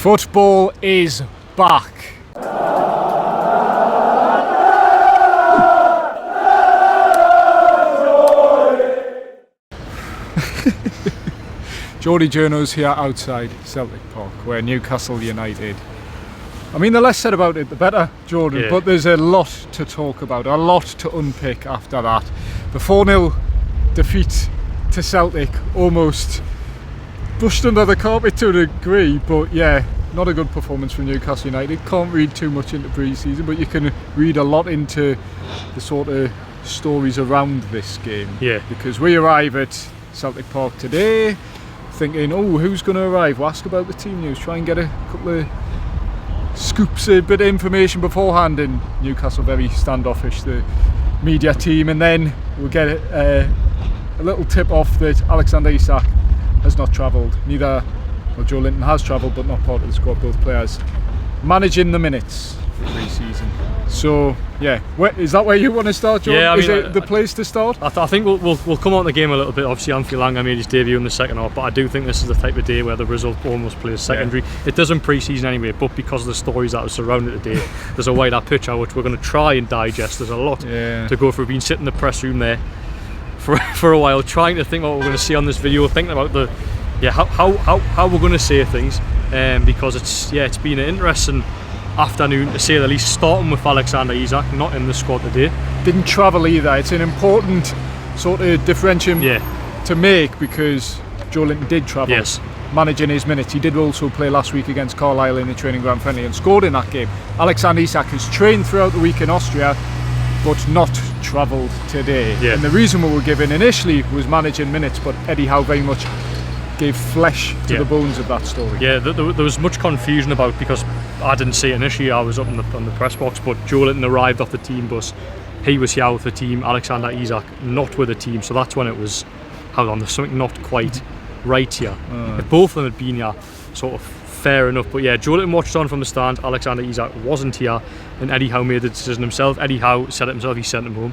Football is back. Geordie Journo's here outside Celtic Park, where Newcastle United. I mean, the less said about it, the better, Jordan, but there's a lot to talk about, a lot to unpick after that. The 4-0 defeat to Celtic almost brushed under the carpet to a degree, but yeah, not a good performance from Newcastle United. Can't read too much into pre-season, but you can read a lot into the sort of stories around this game. Yeah. Because we arrive at Celtic Park today thinking, oh, who's going to arrive? We'll ask about the team news, try and get a couple of scoops, a bit of information beforehand, and Newcastle very standoffish, the media team, and then we'll get a little tip off that Alexander Isak has not travelled. Joe Linton has travelled but not part of the squad, both players managing the minutes for pre-season. So yeah, is that where you want to start, Jordan? Yeah, I mean, is it the place to start? I think we'll come on the game a little bit. Obviously Anthony Langer made his debut in the second half, but I do think this is the type of day where the result almost plays secondary. It does in pre-season anyway, but because of the stories that are surrounding the day, there's a wider picture which we're going to try and digest. There's a lot to go through. We've been sitting in the press room there for a while, trying to think what we're going to see on this video, thinking about how we're going to say things, because it's been an interesting afternoon to say the least, starting with Alexander Isak not in the squad today. Didn't travel either. It's an important sort of differentiation to make, because Joe Linton did travel, managing his minutes. He did also play last week against Carlisle in the training ground friendly and scored in that game. Alexander Isak has trained throughout the week in Austria but not travelled today, and the reason we were given initially was managing minutes, but Eddie Howe very much gave flesh to the bones of that story. Yeah, there was much confusion about, because I didn't see it initially, I was up on the press box, but Joe Linton arrived off the team bus, he was here with the team, Alexander Isak not with the team, so that's when it was, hold on, there's something not quite right here. If both of them had been here, sort of fair enough, but yeah, Joe Linton watched on from the stand, Alexander Isak wasn't here, and Eddie Howe made the decision himself. Eddie Howe said it himself, he sent him home.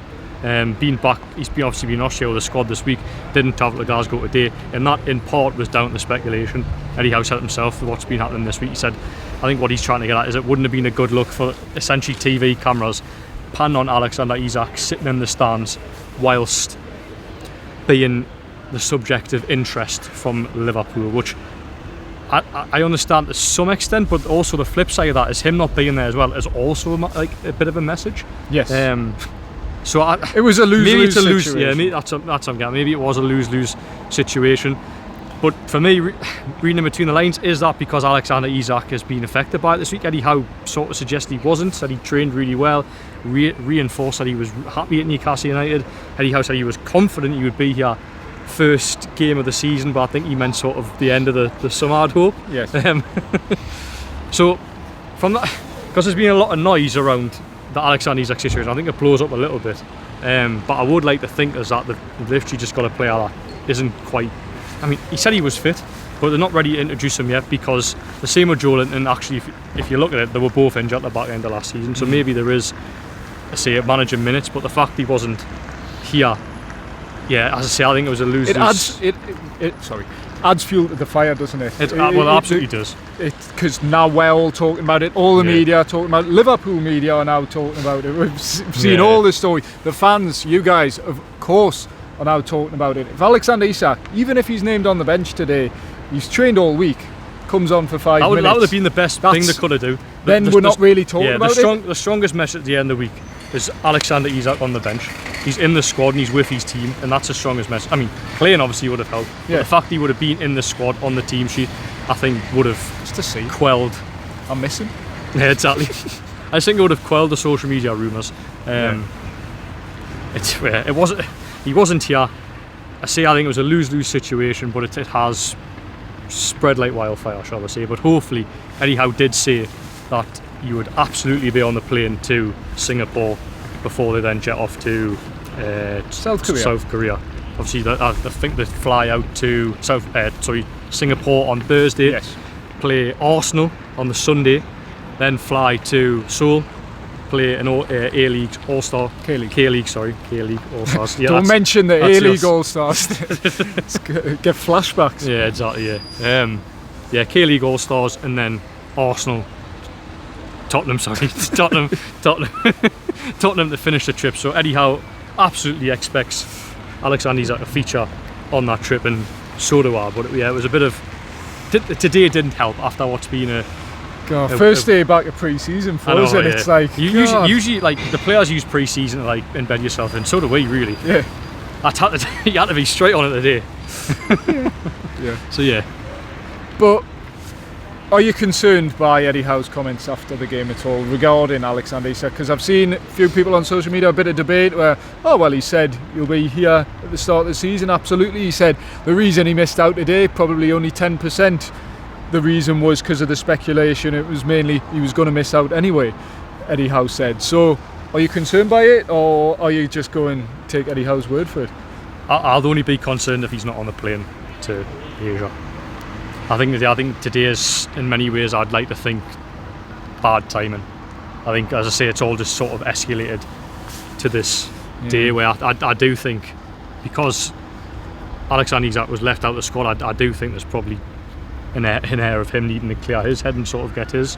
Being back, he's obviously been in Austria with the squad this week, didn't travel to Glasgow today, and that in part was down to speculation. Eddie Howe said it himself, what's been happening this week. He said, I think what he's trying to get at is it wouldn't have been a good look for essentially TV cameras pan on Alexander Isak sitting in the stands whilst being the subject of interest from Liverpool, which I understand to some extent, but also the flip side of that is him not being there as well is also like a bit of a message. Yes. So it was a lose-lose situation. Yeah, maybe that's what I'm getting. Maybe it was a lose-lose situation. But for me, reading in between the lines, is that because Alexander Isak has been affected by it this week? Eddie Howe sort of suggested he wasn't, said he trained really well, reinforced that he was happy at Newcastle United. Eddie Howe said he was confident he would be here first game of the season, but I think he meant sort of the end of the summer, I'd hope. Yes. So from that, because there's been a lot of noise around the Alexander Isak situation, I think it blows up a little bit, but I would like to think is that they've literally just got a player that isn't quite, I mean, he said he was fit, but they're not ready to introduce him yet, because the same with Joe Linton, and actually if you look at it, they were both injured at the back end of last season, so maybe there is a managing minutes, but the fact he wasn't here, as I say, I think it was a lose-lose. It adds fuel to the fire, doesn't it? It absolutely does. Because now we're all talking about it, all the media are talking about it, Liverpool media are now talking about it, we've seen all the story, the fans, you guys, of course, are now talking about it. If Alexander Isak, even if he's named on the bench today, he's trained all week, comes on for 5 minutes. That would have been the best thing they could have done. Then we're not really talking about it. The strongest message at the end of the week is Alexander Isak on the bench. He's in the squad and he's with his team, and that's the strongest message. I mean, playing obviously would have helped, but the fact he would have been in the squad on the team sheet, I think would have quelled. I'm missing. Yeah, exactly. I think it would have quelled the social media rumours. It wasn't. He wasn't here. I think it was a lose-lose situation, but it has spread like wildfire, shall I say. But hopefully, Eddie Howe did say that you would absolutely be on the plane to Singapore before they then jet off to South Korea. Obviously, I think they fly out to Singapore on Thursday, play Arsenal on the Sunday, then fly to Seoul, play an A-League All-Star, K-League All-Stars. Don't mention the A-League All-Stars. Get flashbacks. Yeah, exactly. Yeah. Yeah, K-League All-Stars, and then Arsenal, Tottenham Tottenham to finish the trip. So Eddie Howe absolutely expects Alexander Isak to feature on that trip, and so do I. But yeah, it was a bit of today didn't help after what's been a first day back of pre-season for us, and it's like usually like the players use pre-season to like embed yourself in. So do we, really. Yeah, you had to be straight on it today. Yeah. So yeah. But are you concerned by Eddie Howe's comments after the game at all regarding Alexander Isak? Because I've seen a few people on social media, a bit of debate where, oh well, he said he'll be here at the start of the season. Absolutely, he said the reason he missed out today, probably only 10%. The reason was because of the speculation. It was mainly he was going to miss out anyway, Eddie Howe said. So are you concerned by it, or are you just going to take Eddie Howe's word for it? I'll only be concerned if he's not on the plane to Asia. I think today is, in many ways, I'd like to think, bad timing. I think, as I say, it's all just sort of escalated to this day where I do think, because Alexander Isak was left out of the squad, I do think there's probably an air of him needing to clear his head and sort of get his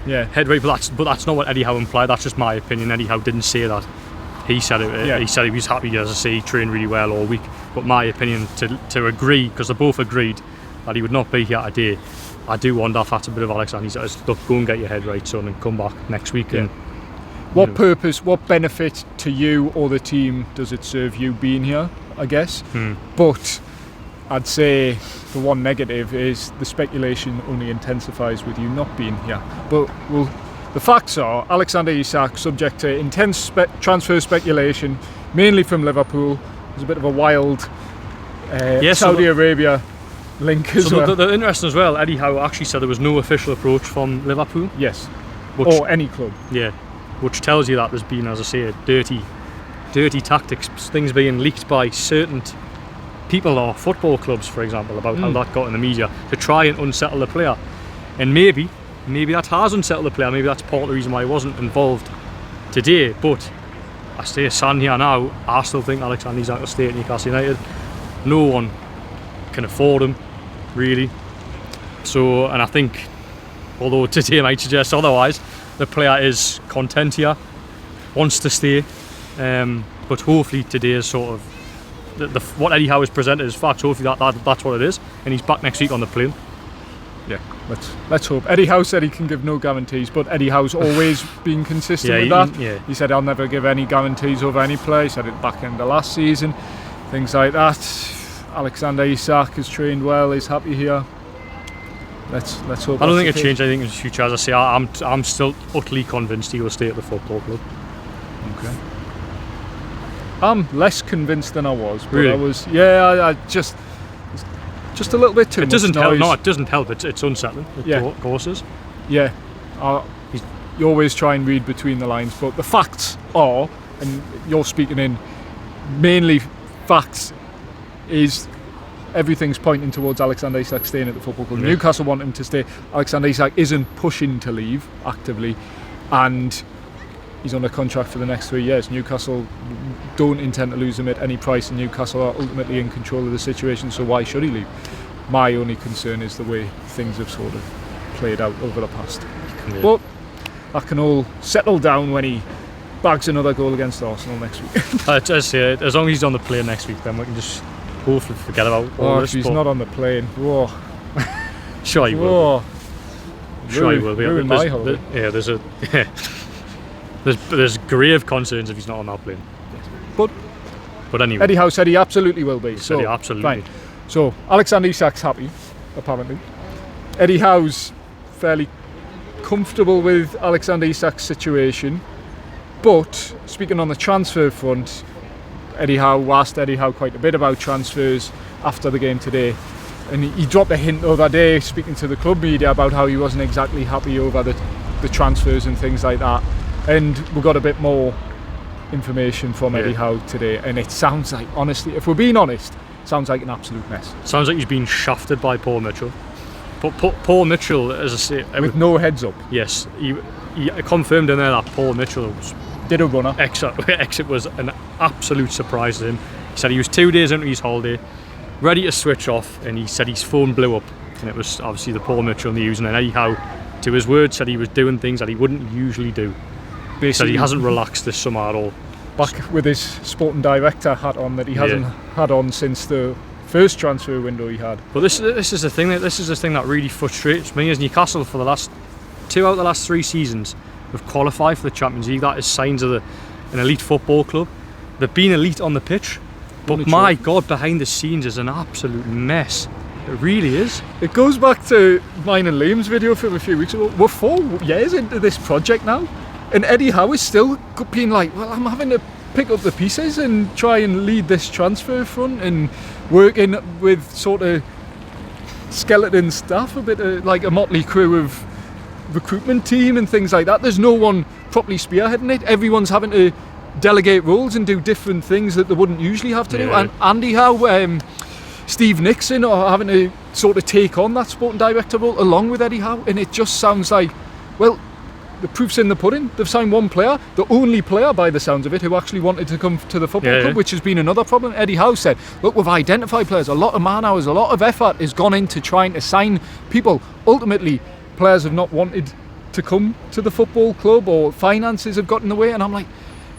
head right. But that's not what Eddie Howe implied. That's just my opinion. Eddie Howe didn't say that. He said it. Yeah. He said he was happy, as I say, he trained really well all week. But my opinion, to agree, because they both agreed that he would not be here today, I do wonder if that's a bit of Alexander Isak. Look, go and get your head right, son, and come back next week. Yeah. And what purpose, what benefit to you or the team does it serve you being here, I guess? But I'd say the one negative is the speculation only intensifies with you not being here. But the facts are Alexander Isak subject to intense transfer speculation, mainly from Liverpool. There's a bit of a wild Saudi Arabia link as well. The interesting as well, Eddie Howe actually said there was no official approach from Liverpool. Yes, or any club. Yeah, which tells you that there's been, as I say, dirty tactics, things being leaked by certain people or football clubs, for example, about how that got in the media to try and unsettle the player. And maybe that has unsettled the player. Maybe that's part of the reason why he wasn't involved today. But I stay stand here now, I still think Alexander Isak will stay at Newcastle United. No one can afford him, really. So, and I think, although today might suggest otherwise, the player is content here, wants to stay. But hopefully today is sort of what Eddie Howe has presented as facts. Hopefully that's what it is, and he's back next week on the plane. Yeah, let's hope. Eddie Howe said he can give no guarantees, but Eddie Howe's always been consistent with that. He said I'll never give any guarantees over any player. He said it back end of last season, things like that. Alexander Isak has trained well, he's happy here. Let's hope. I don't think it'll change anything in the future. As I say, I'm still utterly convinced he will stay at the football club. Okay. I'm less convinced than I was, but really? I was. I just a little bit too much. It doesn't help. Noise. No, it doesn't help. It's unsettling. Of course is. Yeah. You always try and read between the lines, but the facts are, and you're speaking in mainly facts, is everything's pointing towards Alexander Isak staying at the football club. Newcastle want him to stay. Alexander Isak isn't pushing to leave actively, and he's under contract for the next 3 years. Newcastle don't intend to lose him at any price, and Newcastle are ultimately in control of the situation, so why should he leave? My only concern is the way things have sort of played out over the past. But that can all settle down when he bags another goal against Arsenal next week. As long as he's on the plane next week, then we can just hopefully forget about all this. If he's not on the plane, whoa. Sure he will. Sure he will. Ruin my holiday. There's grave concerns if he's not on that plane. But anyway, Eddie Howe said he absolutely will be. So absolutely. Fine. So Alexander Isak's happy, apparently. Eddie Howe's fairly comfortable with Alexander Isak's situation. But speaking on the transfer front, Eddie Howe asked Eddie Howe quite a bit about transfers after the game today, and he dropped a hint the other day speaking to the club media about how he wasn't exactly happy over the transfers and things like that. And we got a bit more information from Eddie Howe today, and it sounds like, honestly, if we're being honest, it sounds like an absolute mess. Sounds like he's been shafted by Paul Mitchell. But Paul Mitchell, as I say, with no heads up. Yes, he confirmed in there that Paul Mitchell did a runner. Exit was an absolute surprise to him. He said he was 2 days into his holiday, ready to switch off, and he said his phone blew up and it was obviously the Paul Mitchell news, and then Eddie Howe, to his word, said he was doing things that he wouldn't usually do. Basically, said he hasn't relaxed this summer at all. Back with his sporting director hat on that he hasn't had on since the first transfer window he had. But this is the thing that really frustrates me. Is Newcastle for the last 2 out of the last 3 seasons have qualified for the Champions League. That is signs of an elite football club. They've been elite on the pitch, but my God, behind the scenes is an absolute mess. It really is. It goes back to mine and Liam's video from a few weeks ago. We're 4 years into this project now, and Eddie Howe is still being like, well, I'm having to pick up the pieces and try and lead this transfer front and working with sort of skeleton staff, a bit of like a motley crew of recruitment team and things like that. There's no one properly spearheading it. Everyone's having to delegate roles and do different things that they wouldn't usually have to do. And Andy Howe, Steve Nixon are having to sort of take on that sporting director role along with Eddie Howe, and it just sounds like, well, the proof's in the pudding. They've signed one player, the only player by the sounds of it, who actually wanted to come to the football club, which has been another problem. Eddie Howe said, look, we've identified players, a lot of man hours, a lot of effort has gone into trying to sign people. Ultimately, players have not wanted to come to the football club, or finances have got in the way. And I'm like,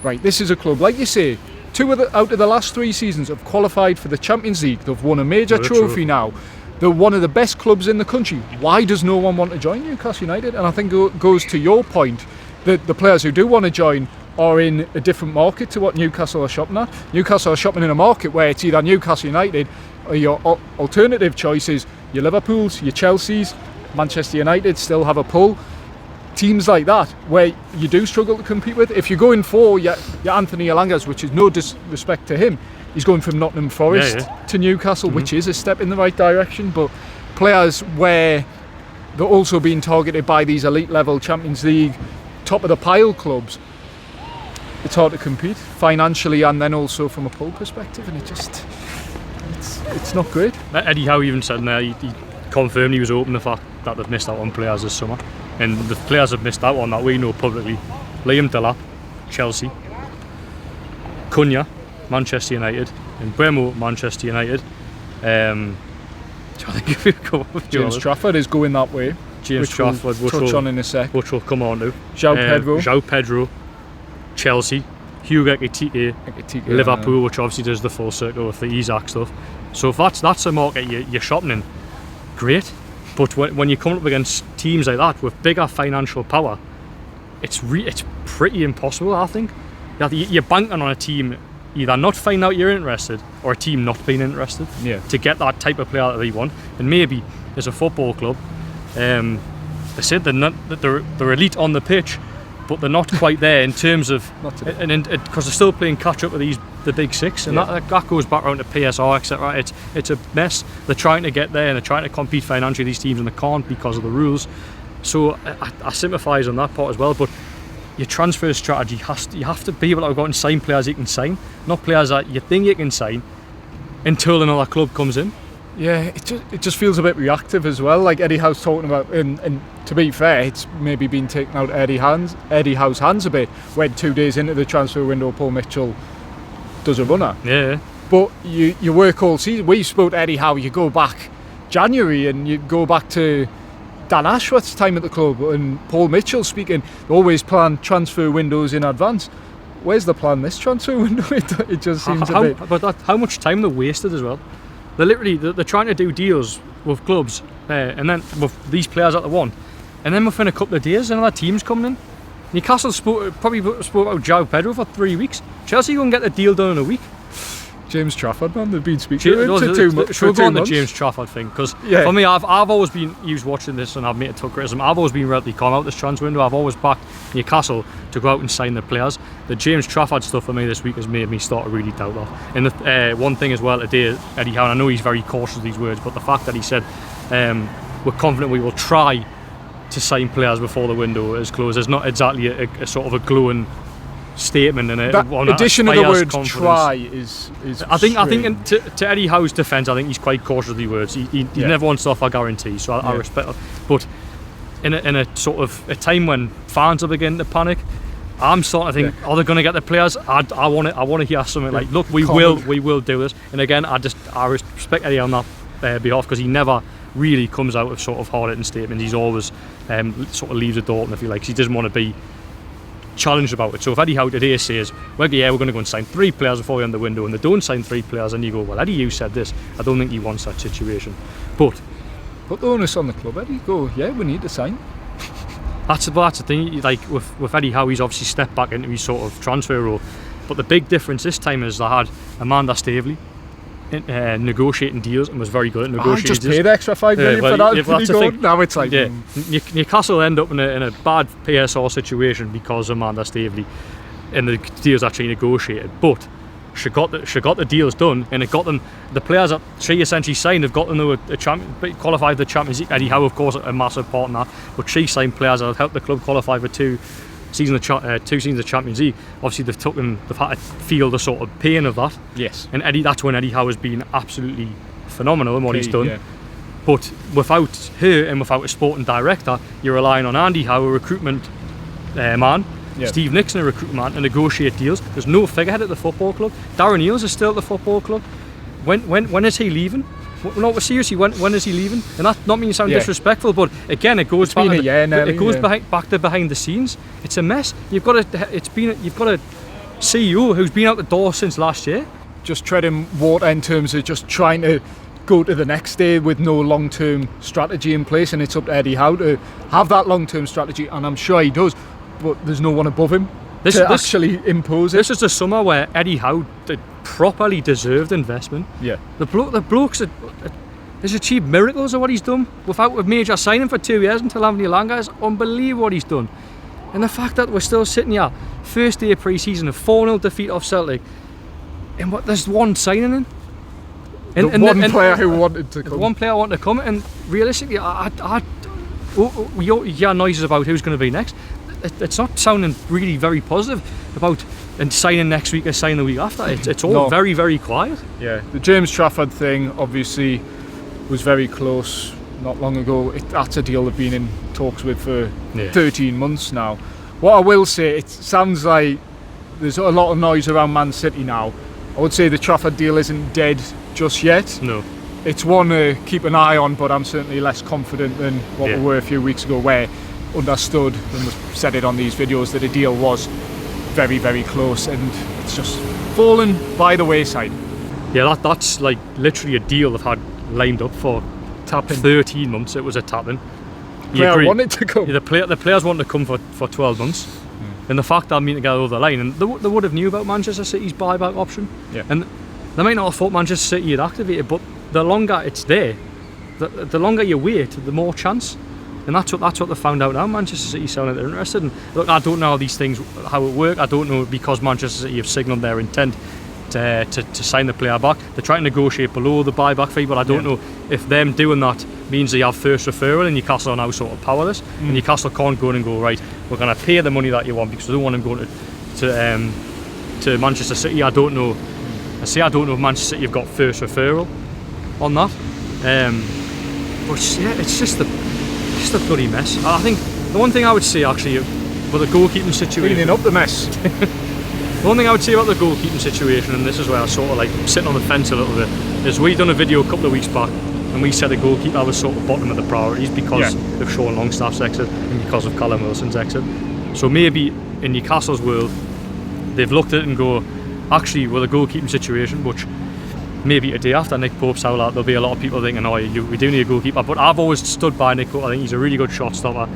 right, this is a club, like you say, 2 out of the last 3 seasons have qualified for the Champions League. They've won a major trophy now. They're one of the best clubs in the country. Why does no one want to join Newcastle United? And I think it goes to your point that the players who do want to join are in a different market to what Newcastle are shopping at. Newcastle are shopping in a market where it's either Newcastle United or your alternative choices, your Liverpools, your Chelseas, Manchester United still have a pull. Teams like that where you do struggle to compete with. If you're going for your Anthony Elangas, which is no disrespect to him, he's going from Nottingham Forest to Newcastle, which is a step in the right direction. But players where they're also being targeted by these elite level Champions League top of the pile clubs, it's hard to compete financially and then also from a pull perspective, and it's not great. Eddie Howe even said in there, he confirmed he was open to the fact that they've missed out on players this summer, and the players have missed out on that we know publicly: Liam Delap, Chelsea; Cunha, Manchester United; and Bremo, Manchester United. James Trafford is going that way. James Trafford, we'll touch on in a sec. Which we'll come on to. João Pedro, Chelsea; Hugo Ekitike, Liverpool, which obviously does the full circle with the Isak stuff. So if that's a market you're shopping in, great. But when you come up against teams like that with bigger financial power, it's pretty impossible, I think. You're banking on a team either not finding out you're interested or a team not being interested to get that type of player that they want. And maybe as a football club, they said they're elite on the pitch, but they're not quite there in terms of, because they're still playing catch up with the big 6, and that goes back around to PSR, etc. It's a mess. They're trying to get there and they're trying to compete financially with these teams, and they can't because of the rules. So I sympathise on that part as well. But your transfer strategy you have to be able to go out and sign players you can sign, not players that you think you can sign until another club comes in. Yeah, it just feels a bit reactive as well, like Eddie Howe's talking about, and to be fair, it's maybe been taken out of Eddie Howe's hands a bit when 2 days into the transfer window Paul Mitchell does a runner. Yeah. But you work all season. We spoke to Eddie Howe, you go back January and you go back to Dan Ashworth's time at the club and Paul Mitchell speaking, they always plan transfer windows in advance. Where's the plan this transfer window? It just seems a bit... But how much time they wasted as well. They're trying to do deals with clubs and then with these players that they want, and then within a couple of days another team's coming in. Newcastle probably spoke about João Pedro for 3 weeks. Chelsea go and get the deal done in a week. James Trafford, man, they've been speaking to him for 2 months. The James Trafford thing, because for me, I've always been watching this, and I've made it to criticism. I've always been relatively calm out this transfer window. I've always backed Newcastle to go out and sign the players. The James Trafford stuff for me this week has made me start to really doubt that. And the one thing as well today, Eddie Howe, and I know he's very cautious with these words, but the fact that he said we're confident we will try to sign players before the window is closed is not exactly a sort of a glowing statement, and addition of the word confidence. Try is I think to Eddie Howe's defence, I think he's quite cautious with the words. He never wants to offer guarantees, so I respect that. But in a sort of a time when fans are beginning to panic, I'm starting to think, are they going to get the players? I want to hear something like, look, we will do this. And again, I respect Eddie on that behalf, because he never really comes out of sort of hard-hitting statements. He's always sort of leaves the door open, if you like. He doesn't want to be challenged about it. So if Eddie Howe today says, well, yeah, we're going to go and sign 3 players before we end the window, and they don't sign 3 players, and you go, well, Eddie, you said this. I don't think he wants that situation. But put the onus on the club, Eddie. Go, yeah, we need to sign. That's the thing. Like with Eddie Howe, he's obviously stepped back into his sort of transfer role. But the big difference this time is they had Amanda Staveley negotiating deals and was very good at negotiating. Just paid extra $5 million for that. That's the thing. Now it's like Newcastle end up in a bad PSR situation because of Amanda Staveley and the deals actually negotiated. But she got the deals done, and it got them the players that she essentially signed have got them to a champion, qualified the Champions League. Eddie Howe, of course, a massive part in that, but she signed players that have helped the club qualify for 2 seasons of Champions League. Obviously, they've had to feel the sort of pain of that. Yes. And that's when Eddie Howe has been absolutely phenomenal in what he's done. Yeah. But without her and without a sporting director, you're relying on Andy Howe, a recruitment man. Yeah. Steve Nixon, a recruitment man, to negotiate deals. There's no figurehead at the football club. Darren Eales is still at the football club. When is he leaving? No, seriously, when is he leaving? And that not mean you sound disrespectful, but again, it goes back. Back to behind the scenes. It's a mess. You've got a CEO who's been out the door since last year. Just treading water in terms of just trying to go to the next day with no long-term strategy in place, and it's up to Eddie Howe to have that long-term strategy, and I'm sure he does. But there's no one above him to actually impose it. This is the summer where Eddie Howe properly deserved investment. Yeah. The bloke's has achieved miracles of what he's done without a major signing for 2 years until Anthony Elanga. It's unbelievable what he's done. And the fact that we're still sitting here, first day of pre-season, a 4-0 defeat off Celtic, and there's one signing in. And one player who wanted to come. One player wanted to come, and realistically, you hear noises about who's going to be next. It's not sounding really very positive about signing next week or signing the week after. It's all very, very quiet. Yeah, the James Trafford thing obviously was very close not long ago. That's a deal they've been in talks with for 13 months now. What I will say, it sounds like there's a lot of noise around Man City now. I would say the Trafford deal isn't dead just yet. No. It's one to keep an eye on, but I'm certainly less confident than what we were a few weeks ago, where understood and said it on these videos that a deal was very, very close, and it's just fallen by the wayside. Yeah, that's like literally a deal they've had lined up for 13 months. It was a tap-in. Player wanted to come. Yeah, the players wanted to come for 12 months. And the fact that I'm meeting to get over the line, and they would have knew about Manchester City's buyback option. Yeah. And they might not have thought Manchester City had activated, but the longer it's there, the longer you wait, the more chance. And that's what they found out now. Manchester City sounded they're interested. And look, I don't know how these things how it work. I don't know, because Manchester City have signalled their intent to sign the player back. They're trying to negotiate below the buyback fee, but I don't know if them doing that means they have first referral, and Newcastle are now sort of powerless. And Newcastle can't go in and go, right, we're going to pay the money that you want, because I don't want them going to Manchester City. I don't know. I don't know if Manchester City have got first referral on that. But yeah, it's just a bloody mess. I think the one thing I would say actually with the goalkeeping situation, cleaning up the mess. The one thing I would say about the goalkeeping situation, and this is where I sort of like sitting on the fence a little bit, is we done a video a couple of weeks back and we said the goalkeeper was sort of bottom of the priorities because of Sean Longstaff's exit and because of Callum Wilson's exit. So maybe in Newcastle's world they've looked at it and go, actually with a goalkeeping situation, which maybe a day after Nick Pope's out, there'll be a lot of people thinking, we do need a goalkeeper. But I've always stood by Nick Pope. I think he's a really good shot stopper.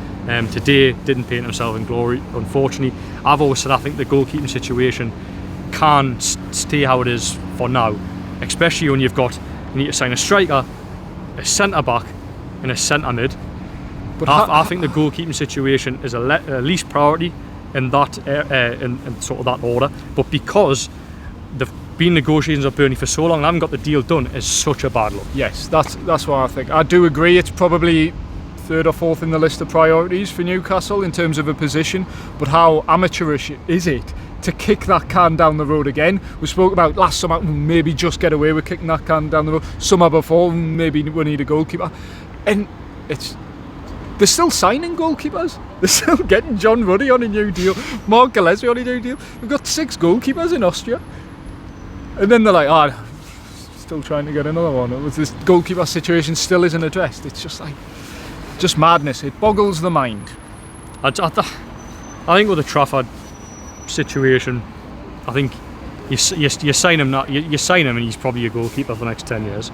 Today didn't paint himself in glory, unfortunately. I've always said I think the goalkeeping situation can stay how it is for now, especially when you need to sign a striker, a centre back and a centre mid. But I think the goalkeeping situation is a least priority in that in sort of that order. But because they've been negotiations of Burnley for so long and haven't got the deal done, is such a bad look. Yes, that's what I think. I do agree. It's probably third or fourth in the list of priorities for Newcastle in terms of a position. But how amateurish is it to kick that can down the road again? We spoke about last summer, maybe just get away with kicking that can down the road. Summer before, maybe we need a goalkeeper. And they're still signing goalkeepers. They're still getting John Ruddy on a new deal, Mark Gillespie on a new deal. We've got 6 goalkeepers in Austria. And then they're like, still trying to get another one. It was this goalkeeper situation still isn't addressed. It's just madness. It boggles the mind. I think with the Trafford situation, I think you sign him now. You sign him, and he's probably your goalkeeper for the next 10 years.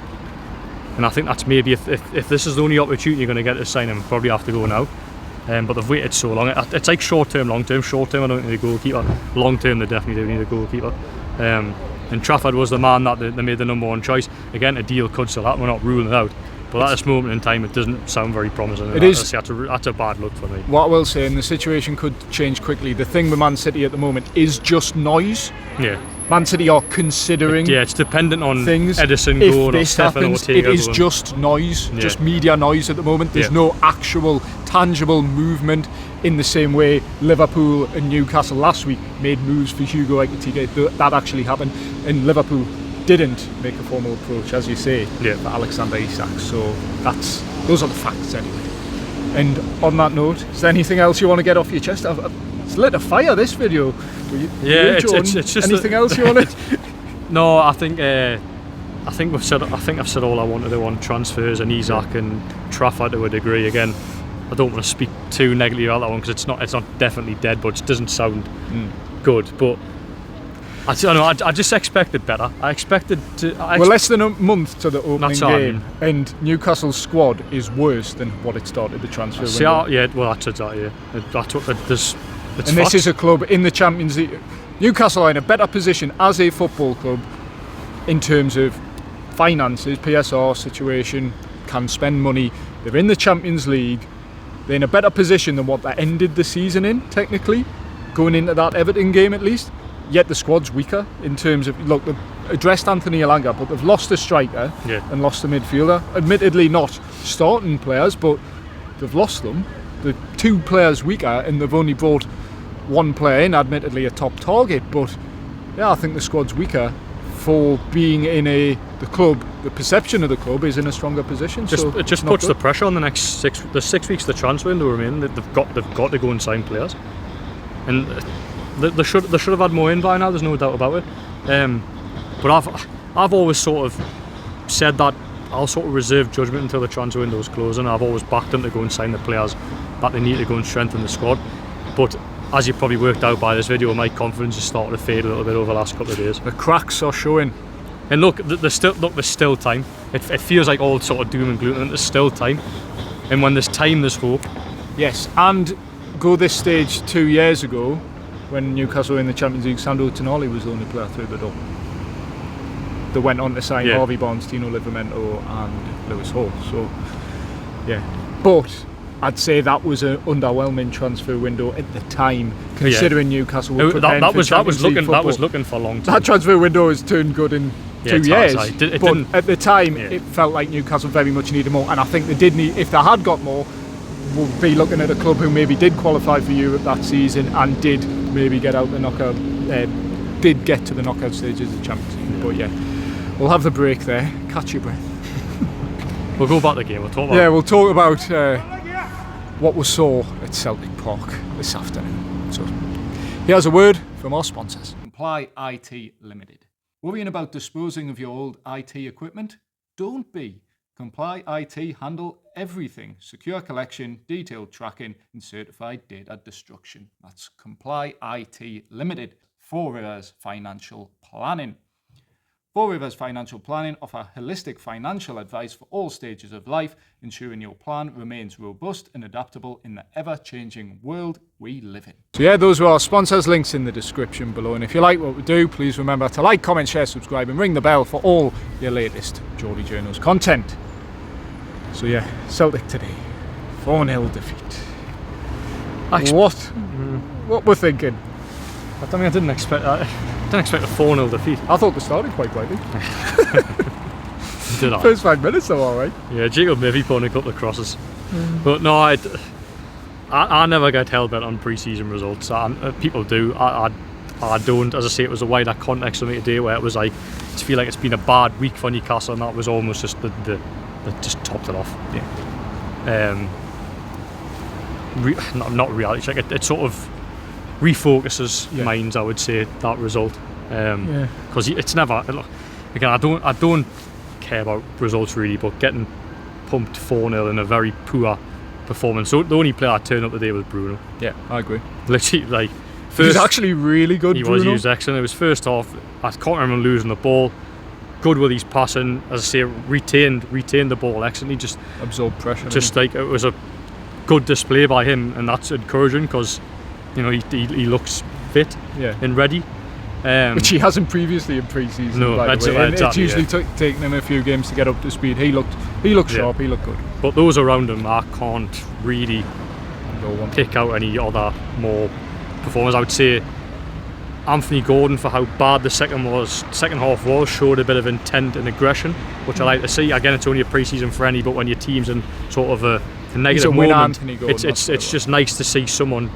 And I think that's maybe if this is the only opportunity you're going to get to sign him, probably have to go now. But they've waited so long. It's like short term, long term. Short term, I don't need a goalkeeper. Long term, they definitely do need a goalkeeper. And Trafford was the man that they made the number one choice. Again, a deal could still happen. We're not ruling it out. But at this moment in time, it doesn't sound very promising. That's a bad look for me. What I will say, and the situation could change quickly, the thing with Man City at the moment is just noise. Yeah. Man City are considering it's dependent on things. Edison if going or this Stefan happens, Ortega it is going. just noise, just media noise at the moment. There's no actual tangible movement in the same way Liverpool and Newcastle last week made moves for Hugo Ekitike. That actually happened, and Liverpool didn't make a formal approach, as you say, for Alexander Isak. So those are the facts anyway. And on that note, is there anything else you want to get off your chest? It's lit a fire, this video. It's just anything else you want to? No, I think I've said all I want to do on transfers and Isak and Trafford to a degree. Again, I don't want to speak too negatively about that one because it's not definitely dead, but it doesn't sound good. But I don't know. I just expected better. We're less than a month to the opening game, and Newcastle's squad is worse than what it started the transfer window. That's it. And this is a club in the Champions League. Newcastle are in a better position as a football club in terms of finances, PSR situation, can spend money. They're in the Champions League. They're in a better position than what they ended the season in, technically, going into that Everton game at least. Yet the squad's weaker in terms of, look, they've addressed Anthony Elanga, but they've lost a striker and lost a midfielder. Admittedly not starting players, but they've lost them. The two players weaker, and they've only brought one player in, admittedly a top target, but I think the squad's weaker for being in the perception of the club is in a stronger position. It just puts the pressure on the 6 weeks of the transfer window remain. They've got to go and sign players, and they should have had more in by now. There's no doubt about it. But I've always sort of said that I'll sort of reserve judgment until the transfer window is closing. I've always backed them to go and sign the players that they need to go and strengthen the squad. But as you probably worked out by this video, my confidence has started to fade a little bit over the last couple of days. The cracks are showing. And there's still time. It feels like all sort of doom and gloom, and there's still time. And when there's time, there's hope. Yes, and go this stage 2 years ago, when Newcastle were in the Champions League, Sandro Tonali was the only player through the door. They went on to sign Harvey Barnes, Tino Livramento and Lewis Hall. So, but I'd say that was an underwhelming transfer window at the time, considering Newcastle were preparing for Champions League football. That was looking for a long time. That transfer window has turned good in 2 years. But at the time, it felt like Newcastle very much needed more, and I think they did need. If they had got more, we'll be looking at a club who maybe did qualify for Europe that season and did maybe get out the knockout, did get to the knockout stages of the Champions League. But we'll have the break there. Catch your breath. We'll go back to the game. We'll talk about. Yeah, we'll talk about what we saw at Celtic Park this afternoon. So here's a word from our sponsors. Comply IT Limited. Worrying about disposing of your old IT equipment? Don't be. Comply IT handle everything. Secure collection, detailed tracking, and certified data destruction. That's Comply IT Limited. Four Rivers Financial Planning. Four Rivers Financial Planning offer holistic financial advice for all stages of life, ensuring your plan remains robust and adaptable in the ever-changing world we live in. So those were our sponsors, links in the description below. And if you like what we do, please remember to like, comment, share, subscribe and ring the bell for all your latest Geordie Journos content. So Celtic today, 4-0 defeat. What we're thinking? I didn't expect that. I didn't expect a 4-0 defeat. I thought they started quite brightly. Did I? First 5 minutes though, alright. Yeah, Jacob maybe put a couple of crosses. But no, I never get hell bent on pre-season results. People do. I don't. As I say, it was a wider context for me today where it was like, I just feel like it's been a bad week for Newcastle, and that was almost just the just topped it off. Yeah. Not reality check. It sort of refocuses minds, I would say, that result, because it's never. Again, I don't care about results really, but getting pumped 4-0 in a very poor performance. So the only player that turned up today was Bruno. Yeah, I agree. Literally, like, He was actually really good, Bruno. He was excellent. It was first half, I can't remember losing the ball. Good with his passing, as I say, retained the ball excellently. Just absorbed pressure. Just like, it was a good display by him, and that's encouraging because, you know, he looks fit and ready. Which he hasn't previously in pre-season. No, by the way. And exactly, it's usually taken him a few games to get up to speed. He looked sharp. He looked good. But those around him, I can't really pick out any other more performers. I would say Anthony Gordon, for how bad the second half was, showed a bit of intent and aggression, which I like to see. Again, it's only a pre-season friendly, but when your team's in sort of a negative moment, it's just nice to see someone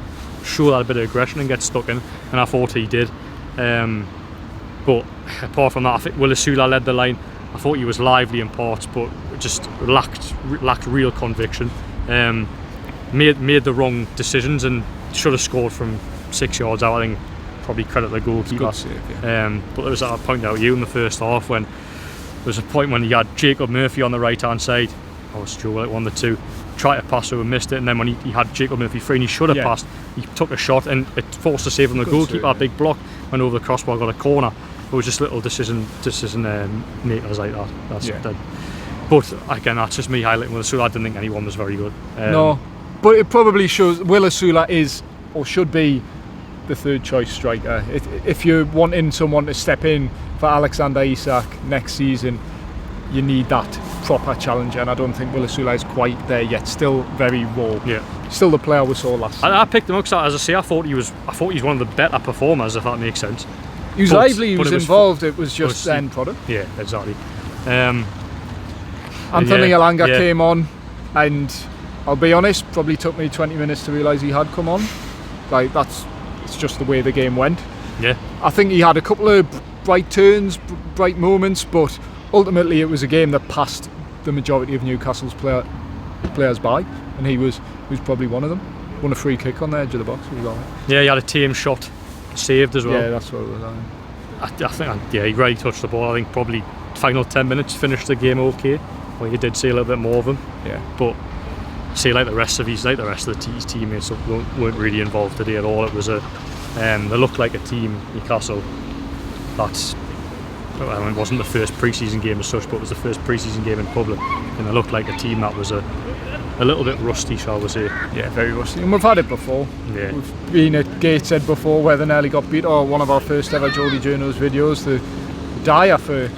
show that a bit of aggression and get stuck in, and I thought he did. But apart from that, I think Willisula led the line. I thought he was lively in parts, but just lacked real conviction. Made the wrong decisions and should have scored from 6 yards out. I think probably credit the goalkeeper. But there was, I pointed out you in the first half, when there was a point when he had Jacob Murphy on the right hand side. I was sure like one of the two. Tried to pass through and missed it, and then when he had Jacob Murphy free and he should have passed, he took a shot and it forced a save from the goalkeeper. A big block, went over the crossbar, got a corner. It was just little decision makers like that. But again, that's just me highlighting Willisula. I didn't think anyone was very good. No, but it probably shows Willisula is or should be the third choice striker. If you're wanting someone to step in for Alexander Isak next season, you need that proper challenger, and I don't think Willisula is quite there yet. Still very raw. Yeah. Still the player we saw last season. I picked him up because, as I say, I thought he's one of the better performers, if that makes sense. He was lively, he was involved, it was just the end product. Yeah, exactly. Anthony Elanga came on, and I'll be honest, probably took me 20 minutes to realise he had come on. Like, it's just the way the game went. Yeah. I think he had a couple of bright turns, bright moments, but ultimately it was a game that passed the majority of Newcastle's players by, and he was probably one of them. Won a free kick on the edge of the box as well. Yeah, he had a tame shot saved as well. Yeah, that's what it was. I think he really touched the ball. I think probably final 10 minutes finished the game okay. Well, you did see a little bit more of him. Yeah. But see, like the rest of his teammates weren't really involved today at all. It was they looked like a team, Newcastle. It wasn't the first pre-season game as such, but it was the first pre-season game in public, and it looked like a team that was a little bit rusty, shall we say. Yeah, very rusty. And we've had it before. Yeah. We've been at Gateshead before, where they nearly got beat. Or one of our first ever Jody Journo's videos, the Dyer for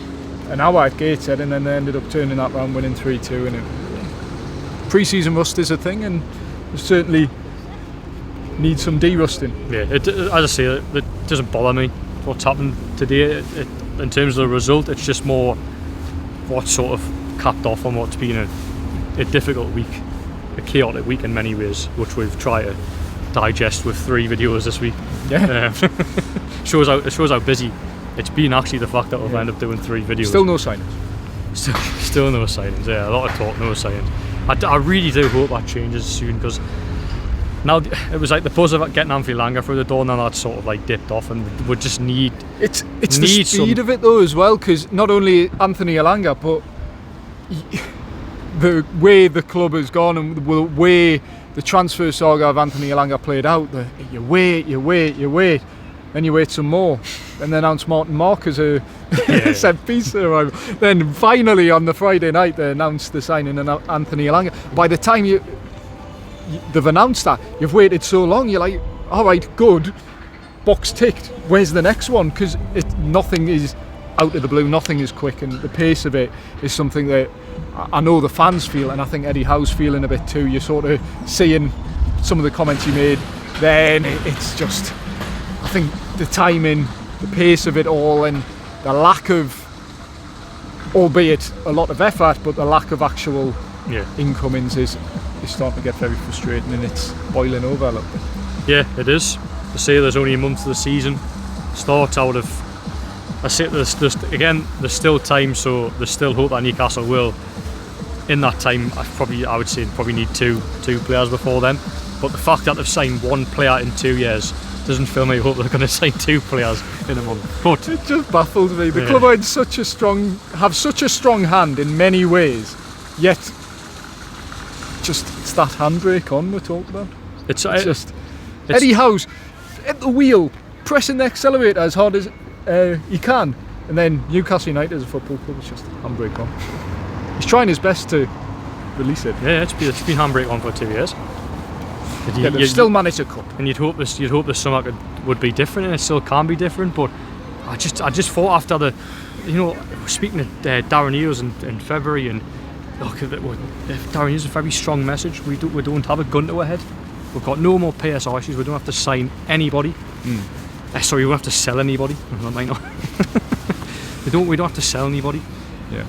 an hour at Gateshead, and then they ended up turning that round, winning 3-2. And pre-season rust is a thing, and certainly needs some de-rusting. Yeah, as I say, it doesn't bother me what's happened today. In terms of the result, it's just more what sort of capped off on what's been a difficult week, a chaotic week in many ways, which we've tried to digest with 3 videos this week. Yeah. Shows how busy it's been, actually, the fact that we've ended up doing 3 videos. Still no signings. Still no signings, yeah, a lot of talk, no signings. I really do hope that changes soon, because now it was like the buzz of getting Anthony Elanga through the door, now that's sort of like dipped off, and we just need the speed of it though as well, because not only Anthony Elanga, but the way the club has gone and the way the transfer saga of Anthony Elanga played out. You wait, then you wait some more, and then announce Martin Mark as a set piece arrival. Then finally on the Friday night they announced the signing of Anthony Elanga. By the time they've announced that, you've waited so long, you're like, alright, good, box ticked, where's the next one? Because nothing is out of the blue, nothing is quick, and the pace of it is something that I know the fans feel, and I think Eddie Howe's feeling a bit too. You're sort of seeing some of the comments he made then. It's just, I think the timing, the pace of it all, and the lack of, albeit a lot of effort, but the lack of actual incomings is starting to get very frustrating, and it's boiling over a little bit. Yeah, it is. I say there's only a month of the season. Starts out of, I say there's still time, so there's still hope that Newcastle will. In that time, I would say probably need two players before then. But the fact that they've signed one player in 2 years doesn't fill me hope they're going to sign 2 players in a month. But it just baffles me. The club are in have such a strong hand in many ways, yet just it's that handbrake on we're talking about. It's Eddie Howe's at the wheel, pressing the accelerator as hard as he can, and then Newcastle United as a football club, it's just handbrake on. He's trying his best to release it. Yeah, it's been handbrake on for 2 years. They've still managed a cup, and you'd hope the summer would be different, and it still can be different. But I just thought after the, speaking to Darren Eales in February, and look, Darren Eales a very strong message. We don't have a gun to our head. We've got no more PSR issues. We don't have to sign anybody. Sorry, we don't have to sell anybody. That might not. We don't have to sell anybody. Yeah.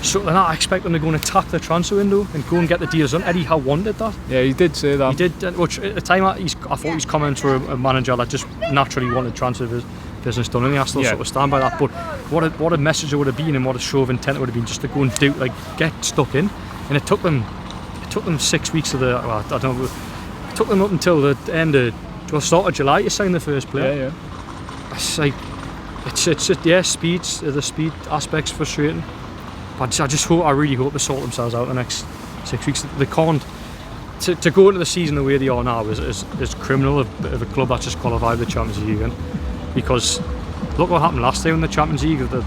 So then I expect them to go and attack the transfer window and go and get the deals done. Eddie Howe wanted that. Yeah, he did say that. He did, which at the time I thought his comments were a manager that just naturally wanted transfer business done, and I still sort of stand by that. But what a message it would have been, and what a show of intent it would have been, just to go and do, like, get stuck in. And it took them 6 weeks of I don't know. It took them up until the end of start of July to sign the first player. Yeah. It's like the speed aspect's frustrating. But I really hope they sort themselves out the next 6 weeks. They can't to go into the season the way they are now is criminal of a club that's just qualified for the Champions League again. Because look what happened last year in the Champions League. The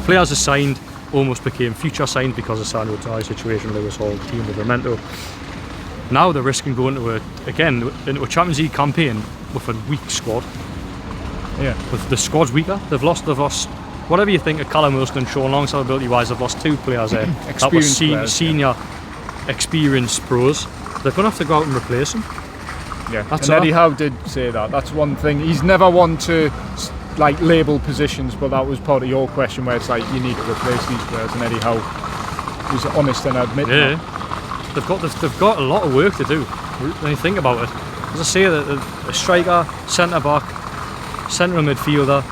players are signed almost became future signed because of Sandro Tonali's situation. Lewis Hall, team with Memento. Now they're risking going into a Champions League campaign with a weak squad. Yeah. With the squad's weaker. They've lost. Whatever you think of Callum Wilson and Sean Long, ability-wise, they've lost 2 players there. That were senior, experienced pros. They're going to have to go out and replace them. Yeah, and Eddie Howe did say that. That's one thing. He's never one to label positions, but that was part of your question, where it's like you need to replace these players. And Eddie Howe was honest and admitted that. They've got a lot of work to do. When you think about it, as I say, a striker, centre back, central midfielder.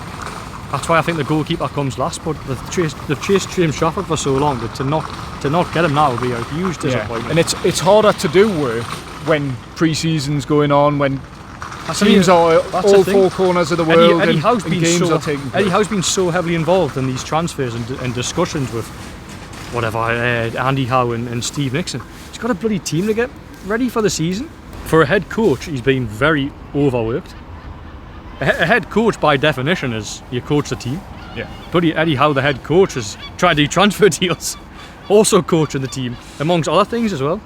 That's why I think the goalkeeper comes last. But they've chased James Trafford for so long that to not get him now will be a huge disappointment. And it's harder to do work when pre-season's going on, when teams are all 4 corners of the world, Eddie Howe's and games are taking place. Eddie Howe's been so heavily involved in these transfers and discussions with Andy Howe and Steve Nixon. He's got a bloody team to get ready for the season. For a head coach, he's been very overworked. A head coach, by definition, is you coach the team. Yeah. Bloody Eddie Howe, the head coach, is trying to do transfer deals, also coaching the team, amongst other things as well.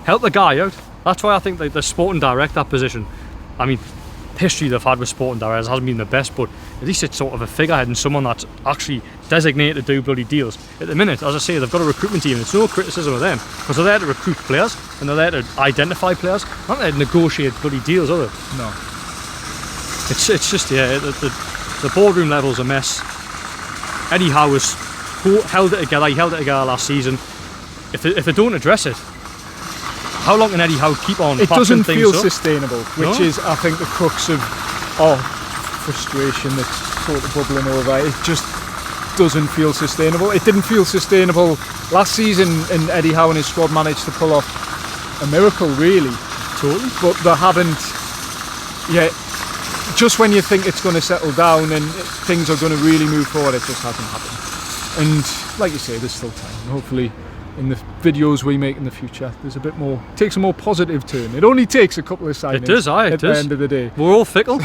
Help the guy out. That's why I think the sporting director position, I mean, history they've had with sporting directors hasn't been the best, but at least it's sort of a figurehead and someone that's actually designated to do bloody deals. At the minute, as I say, they've got a recruitment team, and it's no criticism of them, because they're there to recruit players and they're there to identify players. They're not there to negotiate bloody deals, are they? No. It's just, the boardroom level's a mess. Eddie Howe held it together. He held it together last season. If they don't address it, how long can Eddie Howe keep on? It doesn't feel up? sustainable, which is, I think, the crux of frustration that's sort of bubbling over. It just doesn't feel sustainable. It didn't feel sustainable last season, and Eddie Howe and his squad managed to pull off a miracle, really. Totally. But they haven't yet. Just when you think it's going to settle down and things are going to really move forward, it just hasn't happened. And like you say, there's still time. Hopefully, in the videos we make in the future, there's a bit more, takes a more positive turn. It only takes a couple of signings. It does, at the end of the day. We're all fickle.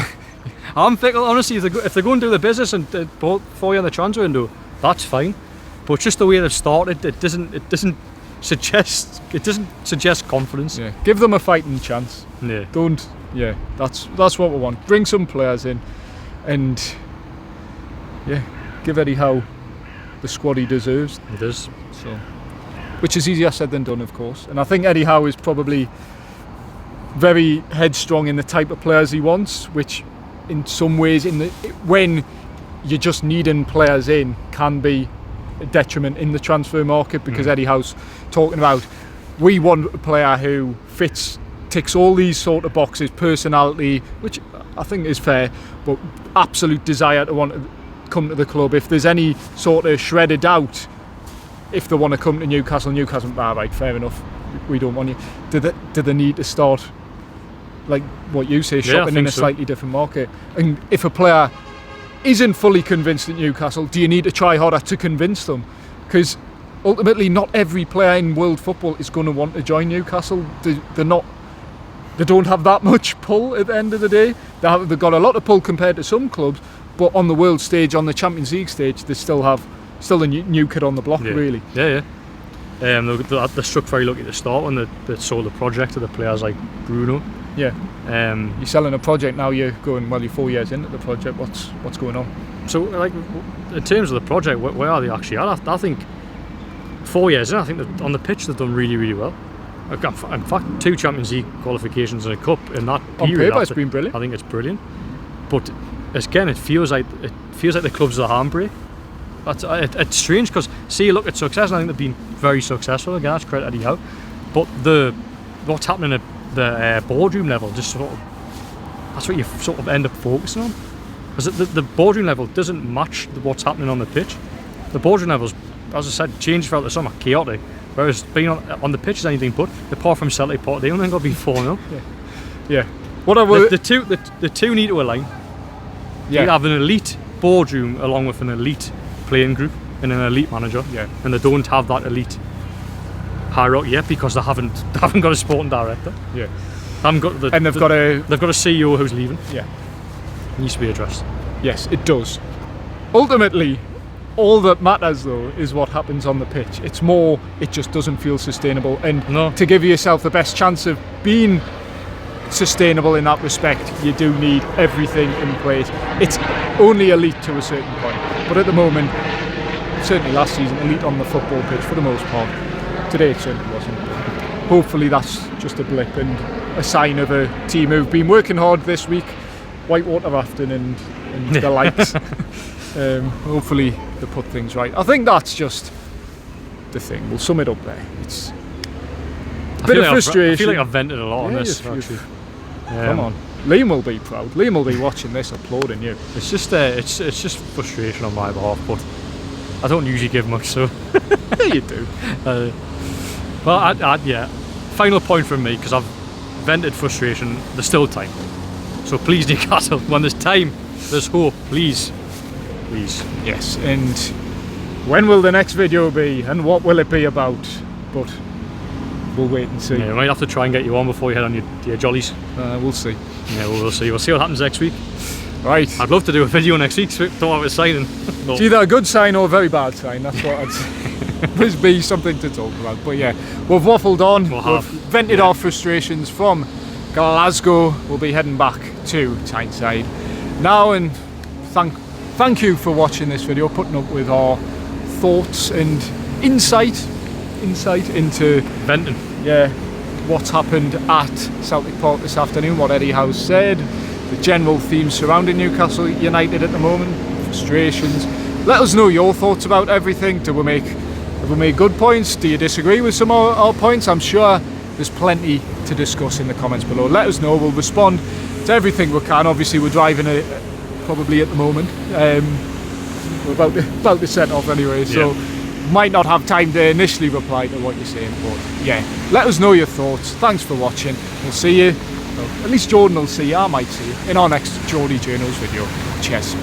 I'm fickle, honestly. If they go and do the business and for you in the transfer window, that's fine. But just the way they've started, it doesn't suggest confidence. Yeah, give them a fighting chance. Yeah. Don't. Yeah, that's what we want. Bring some players in, and give Eddie Howe the squad he deserves. He does. So, which is easier said than done, of course. And I think Eddie Howe is probably very headstrong in the type of players he wants, which, in some ways, when you're just needing players in, can be a detriment in the transfer market, because Eddie Howe's talking about, we want a player who ticks all these sort of boxes, personality, which I think is fair, but absolute desire to want to come to the club. If there's any sort of shred of doubt, if they want to come to Newcastle, right, fair enough, we don't want you. Do they need to start like what you say, shopping in a so. slightly different market. And if a player isn't fully convinced at Newcastle, do you need to try harder to convince them? Because ultimately, not every player in world football is going to want to join Newcastle. They're not. They don't have that much pull at the end of the day. They've got a lot of pull compared to some clubs, but on the world stage, on the Champions League stage, they still a new kid on the block, really. Yeah. They struck very lucky to start when they sold the project to the players like Bruno. Yeah. You're selling a project now. You're going, well, you're 4 years into the project. What's going on? So, like, in terms of the project, where are they actually at? I think 4 years in, I think that on the pitch they've done really, really well. In fact, 2 Champions League qualifications and a cup in that period. On paper, it's been brilliant. I think it's brilliant. But again, it feels like the club's a handbrake. It's strange because, see, you look at success, and I think they've been very successful. Again, that's credit Eddie Howe. But what's happening at the boardroom level, just sort of, that's what you sort of end up focusing on. Because the boardroom level doesn't match what's happening on the pitch. The boardroom level's, as I said, changed throughout the summer, chaotic. Whereas being on the pitch is anything but. Apart from Celtic Park, they only got to be 4-0. Yeah. Whatever. The two need to align. Yeah. You have an elite boardroom along with an elite playing group and an elite manager. Yeah. And they don't have that elite hierarchy yet because they haven't got a sporting director. Yeah. They've got a CEO who's leaving. Yeah. It needs to be addressed. Yes, it does. Ultimately, all that matters though is what happens on the pitch. It's more, it just doesn't feel sustainable. And to give yourself the best chance of being sustainable in that respect, you do need everything in place. It's only elite to a certain point, but at the moment, certainly last season, elite on the football pitch for the most part. Today it certainly wasn't. Hopefully that's just a blip and a sign of a team who've been working hard this week, whitewater rafting and the likes. Hopefully they put things right. I think that's just the thing. We'll sum it up there. It's a bit of frustration. I feel like I've vented a lot on this. Come on, Liam will be proud. Liam will be watching this, applauding you. It's just frustration on my behalf, but I don't usually give much, so Yeah, you do. Final point from me, because I've vented frustration. There's still time, so please, Newcastle, when there's time, there's hope. Please. Yes, and when will the next video be, and what will it be about? But we'll wait and see. Yeah, we might have to try and get you on before you head on your jollies. We'll see. Yeah, we'll see. We'll see what happens next week. Right. I'd love to do a video next week, so don't have a signing. It's either a good sign or a very bad sign. That's what I'd say. There's be something to talk about. But yeah, we've waffled on. We've vented our frustrations from Glasgow. We'll be heading back to Tyneside now, and thank you for watching this video, putting up with our thoughts and insight into venting. Yeah, what's happened at Celtic Park this afternoon, what Eddie Howe said, the general themes surrounding Newcastle United at the moment, frustrations. Let us know your thoughts about everything. Have we made good points? Do you disagree with some of our points? I'm sure there's plenty to discuss in the comments below. Let us know. We'll respond to everything we can. Obviously, we're driving probably at the moment. We're about to set off anyway, so might not have time to initially reply to what you're saying, but yeah, let us know your thoughts. Thanks for watching. We'll see you, well, at least Jordan will see you, I might see you in our next Geordie Journals video. Cheers.